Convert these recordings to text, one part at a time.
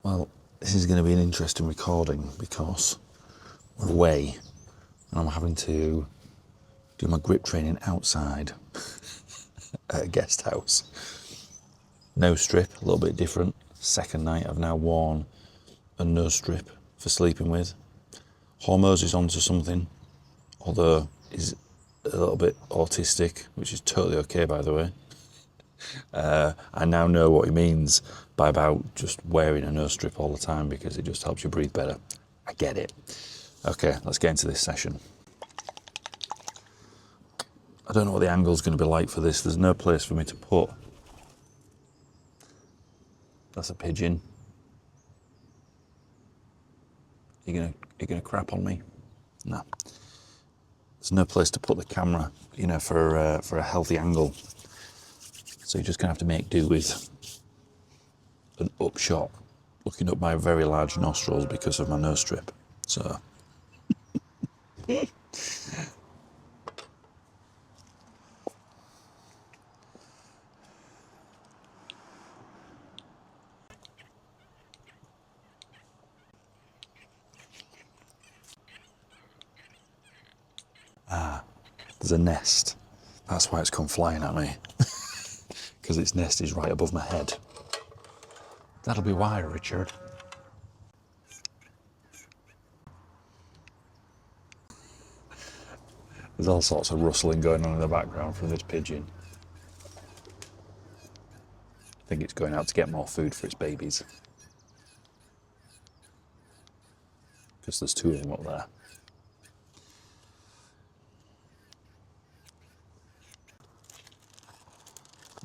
Well, this is going to be an interesting recording because we're away and I'm having to do my grip training outside at a guest house. No strip, a little bit different. Second night I've now worn a no strip for sleeping with. Hormoz is onto something, although he's a little bit autistic, which is totally okay, by the way. I now know what he means by about just wearing a no strip all the time because it just helps you breathe better. I get it. Okay, let's get into this session. I don't know what the angle's going to be like for this. There's no place for me to put. That's a pigeon. You gonna crap on me? No. There's no place to put the camera, you know, for a healthy angle. So you're just gonna have to make do with an upshot, looking up my very large nostrils because of my nose strip. So. There's a nest. That's why it's come flying at me. Because its nest is right above my head. That'll be why, Richard. There's all sorts of rustling going on in the background from this pigeon. I think it's going out to get more food for its babies. Because there's two of them up there.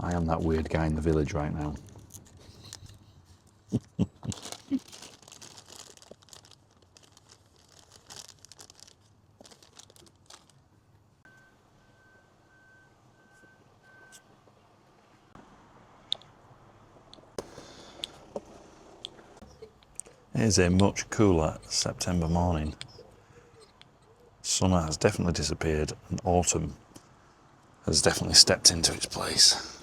I am that weird guy in the village right now. It is a much cooler September morning. Summer has definitely disappeared and autumn has definitely stepped into its place.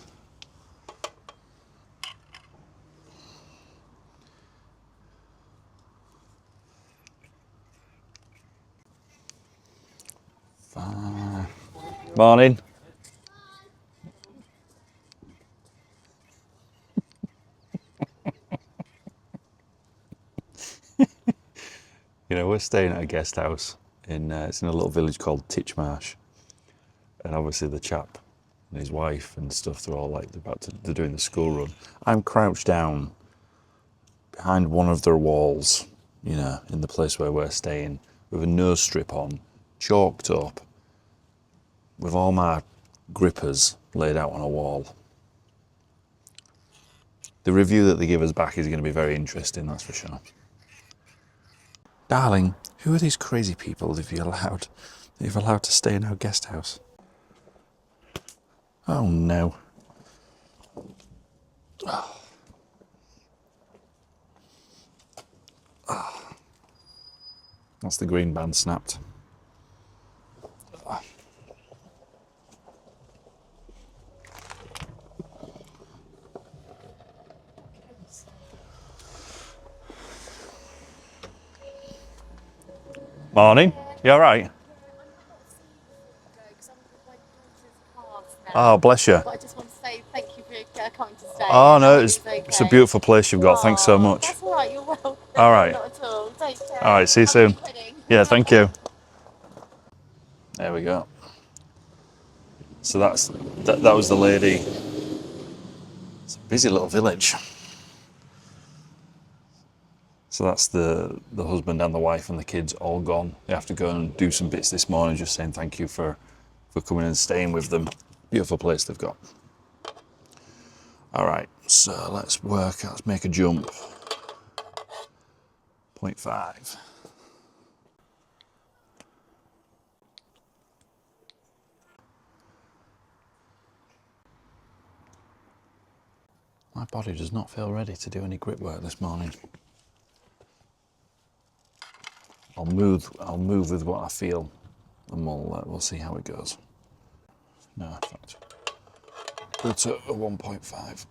Morning. You know, we're staying at a guest house it's in a little village called Titchmarsh, and obviously the chap and his wife and stuff, they're all like they're doing the school run. I'm crouched down behind one of their walls, you know, in the place where we're staying, with a nose strip on, chalked up, with all my grippers laid out on a wall. The review that they give us back is going to be very interesting, that's for sure. Darling, who are these crazy people that you've allowed to stay in our guest house? Oh no. Oh. Oh. That's the green band snapped. Oh. Morning. You all right? Oh, bless you. But I just want to say thank you for coming to stay. Oh no, it's a beautiful place you've got. Thanks so much. That's all right. You're welcome. All right. Not at all. Take care. All right. See you soon. Yeah. Thank you. There we go. So that was the lady. It's a busy little village. So that's the husband and the wife and the kids all gone. They have to go and do some bits this morning, just saying thank you for coming and staying with them. Beautiful place they've got. All right, so let's make a jump. 0.5. My body does not feel ready to do any grip work this morning. I'll move with what I feel, and we'll see how it goes. No, in fact, put it at a 1.5.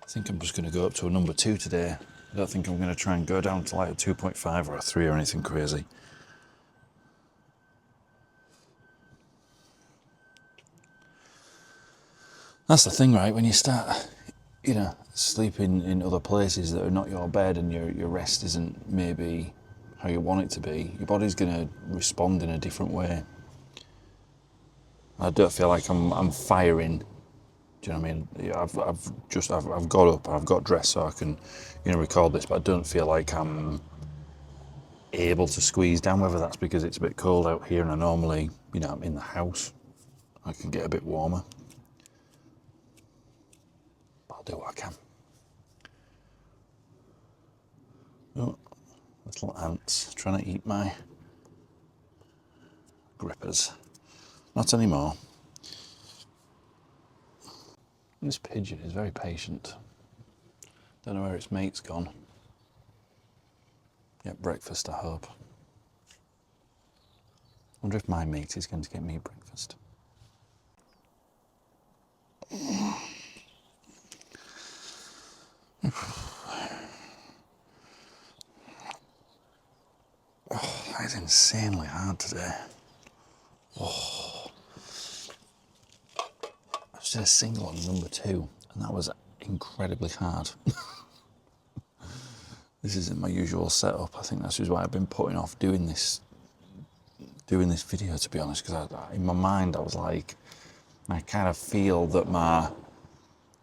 think I'm just going to go up to a number 2 today. I don't think I'm going to try and go down to like a 2.5 or a 3 or anything crazy. That's the thing, right? When you start, sleeping in other places that are not your bed and your rest isn't maybe how you want it to be, your body's going to respond in a different way. I don't feel like I'm firing. Do you know what I mean? I've got up, I've got dressed so I can, record this, but I don't feel like I'm able to squeeze down, whether that's because it's a bit cold out here and I normally, I'm in the house. I can get a bit warmer. But I'll do what I can. Oh, little ants trying to eat my grippers. Not anymore. This pigeon is very patient. Don't know where its mate's gone. Get breakfast, I hope. Wonder if my mate is going to get me breakfast. Oh, that is insanely hard today. Oh. I just did a single on number 2, and that was incredibly hard. This isn't my usual setup. I think that's just why I've been putting off doing this video, to be honest, because in my mind I was like, I kind of feel that my,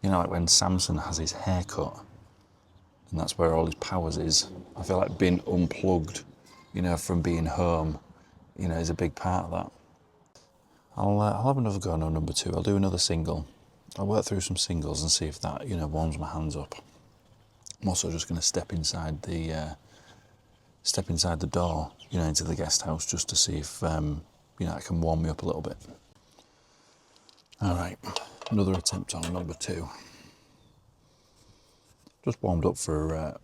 like when Samson has his haircut, and that's where all his powers is. I feel like being unplugged, from being home, is a big part of that. I'll have another go on number 2. I'll do another single. I'll work through some singles and see if that, warms my hands up. I'm also just going to step inside the door, into the guest house just to see if, it can warm me up a little bit. All right, another attempt on number 2. Just warmed up for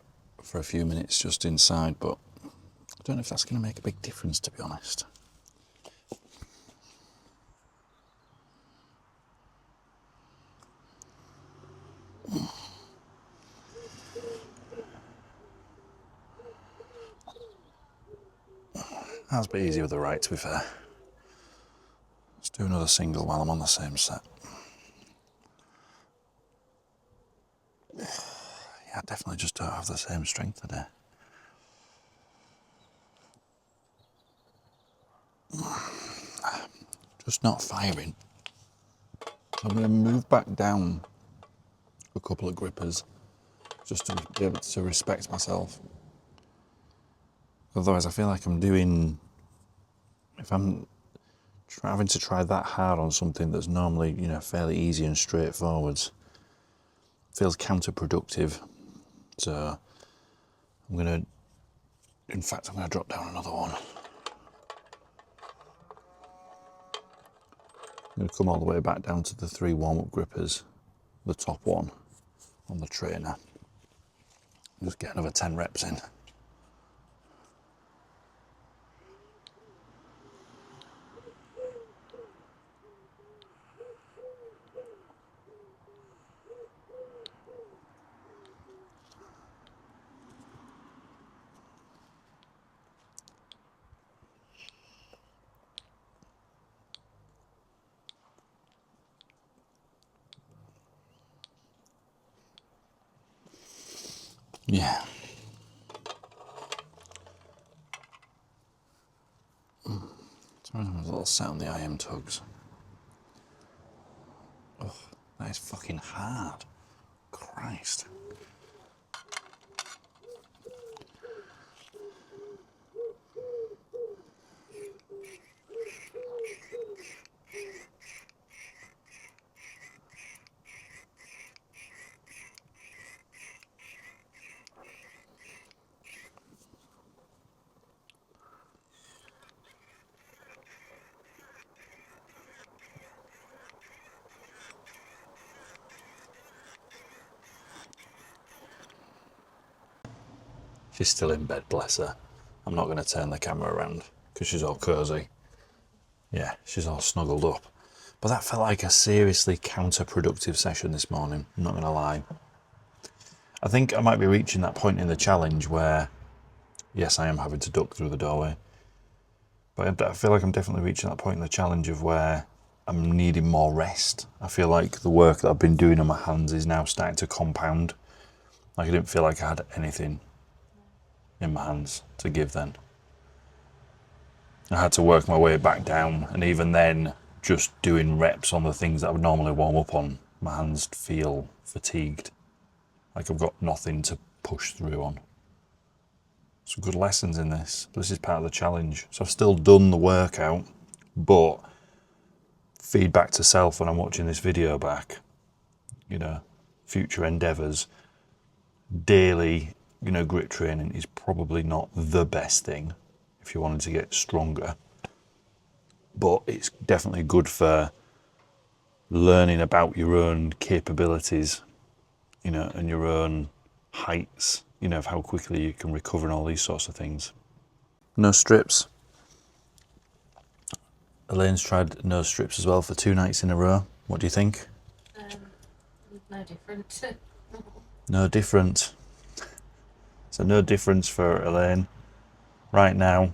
a few minutes just inside, but I don't know if that's going to make a big difference, to be honest. That's a bit easier with the right, to be fair. Let's do another single while I'm on the same set. Yeah, I definitely just don't have the same strength today. Just not firing. So I'm going to move back down a couple of grippers just to be able to respect myself. Otherwise I feel like if I'm having to try that hard on something that's normally, fairly easy and straightforward, it feels counterproductive. So I'm going to drop down another one. I'm going to come all the way back down to the 3 warm-up grippers, the top one on the trainer. Just get another 10 reps in. Yeah. Sorry, there's a little set on the IM tugs. Oh, that is fucking hard. Christ. She's still in bed, bless her. I'm not going to turn the camera around because she's all cosy. Yeah, she's all snuggled up. But that felt like a seriously counterproductive session this morning, I'm not going to lie. I think I might be reaching that point in the challenge where, yes, I am having to duck through the doorway. But I feel like I'm definitely reaching that point in the challenge of where I'm needing more rest. I feel like the work that I've been doing on my hands is now starting to compound. Like I didn't feel like I had anything in my hands to give then. I had to work my way back down, and even then, just doing reps on the things that I would normally warm up on, my hands feel fatigued. Like I've got nothing to push through on. Some good lessons in this. But this is part of the challenge. So I've still done the workout, but feedback to self when I'm watching this video back, you know, future endeavours, daily, you know, grip training is probably not the best thing if you wanted to get stronger. But it's definitely good for learning about your own capabilities, you know, and your own heights, you know, of how quickly you can recover and all these sorts of things. No strips. Elaine's tried no strips as well for 2 nights in a row. What do you think? No different. No different. So no difference for Elaine right now.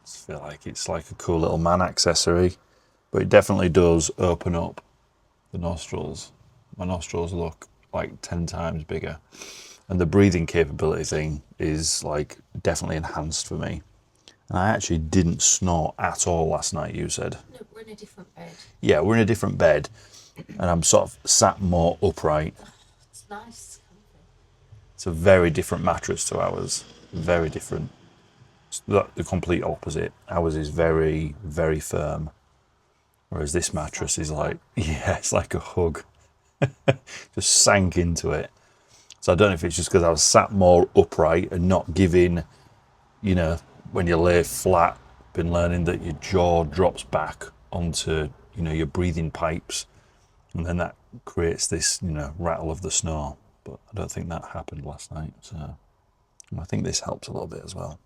I feel like it's like a cool little man accessory, but it definitely does open up the nostrils. My nostrils look like 10 times bigger. And the breathing capability thing is like definitely enhanced for me. And I actually didn't snore at all last night, you said. No, we're in a different bed. Yeah, we're in a different bed and I'm sort of sat more upright. It's nice. Comfy. It's a very different mattress to ours. Very different. It's the complete opposite. Ours is very, very firm. Whereas this mattress is like, yeah, it's like a hug. Just sank into it. So I don't know if it's just because I was sat more upright and not giving, you know, when you lay flat, been learning that your jaw drops back onto, you know, your breathing pipes. And then that creates this, you know, rattle of the snore. But I don't think that happened last night. So I think this helps a little bit as well.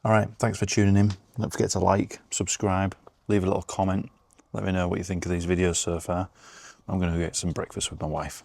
All right, thanks for tuning in. Don't forget to like, subscribe, leave a little comment. Let me know what you think of these videos so far. I'm going to go get some breakfast with my wife.